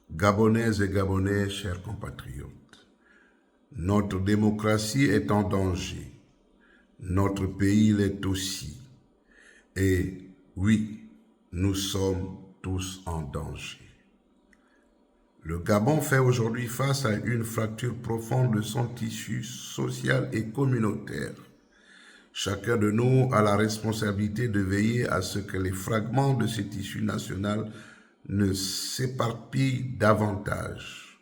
Gabonaises et Gabonais, chers compatriotes, notre démocratie est en danger, notre pays l'est aussi, et oui, nous sommes tous en danger. Le Gabon fait aujourd'hui face à une fracture profonde de son tissu social et communautaire. Chacun de nous a la responsabilité de veiller à ce que les fragments de ce tissu national ne s'éparpillent davantage,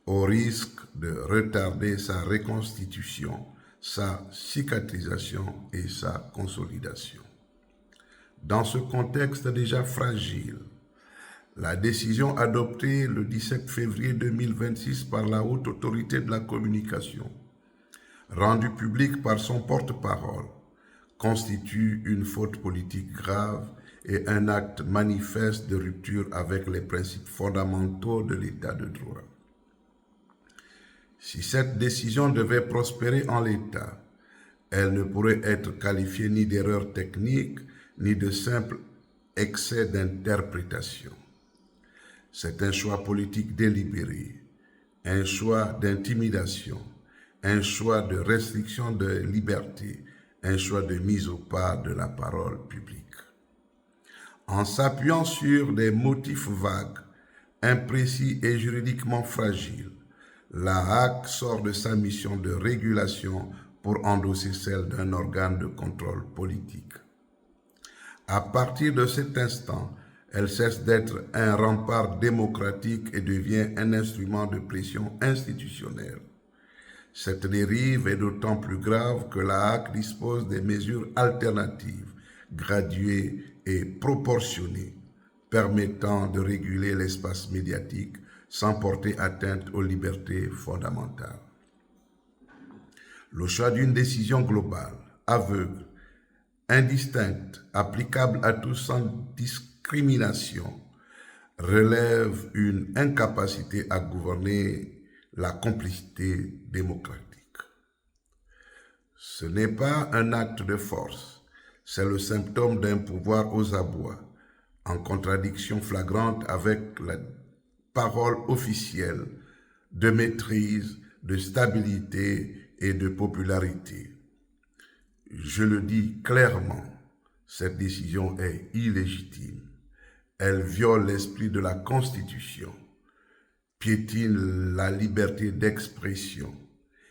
au risque de retarder sa reconstitution, sa cicatrisation et sa consolidation. Dans ce contexte déjà fragile, la décision adoptée le 17 février 2026 par la Haute Autorité de la Communication, rendue publique par son porte-parole, constitue une faute politique grave et un acte manifeste de rupture avec les principes fondamentaux de l'État de droit. Si cette décision devait prospérer en l'État, elle ne pourrait être qualifiée ni d'erreur technique, ni de simple excès d'interprétation. C'est un choix politique délibéré, un choix d'intimidation, un choix de restriction de liberté, un choix de mise au pas de la parole publique. En s'appuyant sur des motifs vagues, imprécis et juridiquement fragiles, la HAC sort de sa mission de régulation pour endosser celle d'un organe de contrôle politique. À partir de cet instant, elle cesse d'être un rempart démocratique et devient un instrument de pression institutionnelle. Cette dérive est d'autant plus grave que la HAC dispose des mesures alternatives, graduées et proportionnées, permettant de réguler l'espace médiatique sans porter atteinte aux libertés fondamentales. Le choix d'une décision globale, aveugle, indistincte, applicable à tous sans discrimination, relève une incapacité à gouverner la complicité démocratique. Ce n'est pas un acte de force, c'est le symptôme d'un pouvoir aux abois, en contradiction flagrante avec la parole officielle de maîtrise, de stabilité et de popularité. Je le dis clairement, cette décision est illégitime. Elle viole l'esprit de la Constitution, piétine la liberté d'expression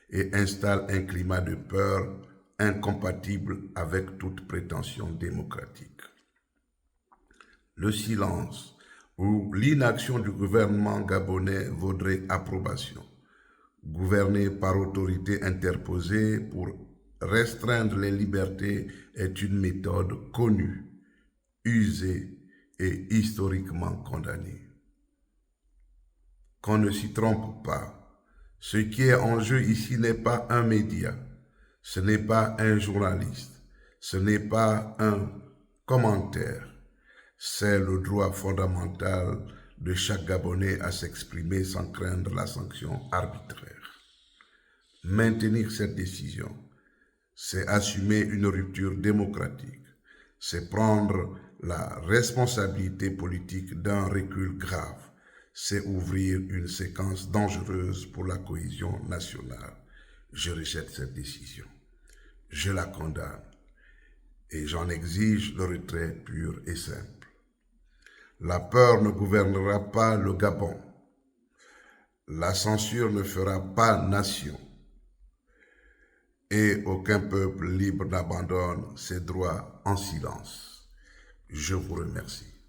et installe un climat de peur incompatible avec toute prétention démocratique. Le silence ou l'inaction du gouvernement gabonais vaudrait approbation. Gouverner par autorité interposée pour restreindre les libertés est une méthode connue, usée et historiquement condamnée. Qu'on ne s'y trompe pas, ce qui est en jeu ici n'est pas un média, ce n'est pas un journaliste, ce n'est pas un commentaire, c'est le droit fondamental de chaque Gabonais à s'exprimer sans craindre la sanction arbitraire. Maintenir cette décision, c'est assumer une rupture démocratique, c'est prendre la responsabilité politique d'un recul grave, c'est ouvrir une séquence dangereuse pour la cohésion nationale. Je rejette cette décision, je la condamne et j'en exige le retrait pur et simple. La peur ne gouvernera pas le Gabon, la censure ne fera pas nation. Et aucun peuple libre n'abandonne ses droits en silence. Je vous remercie.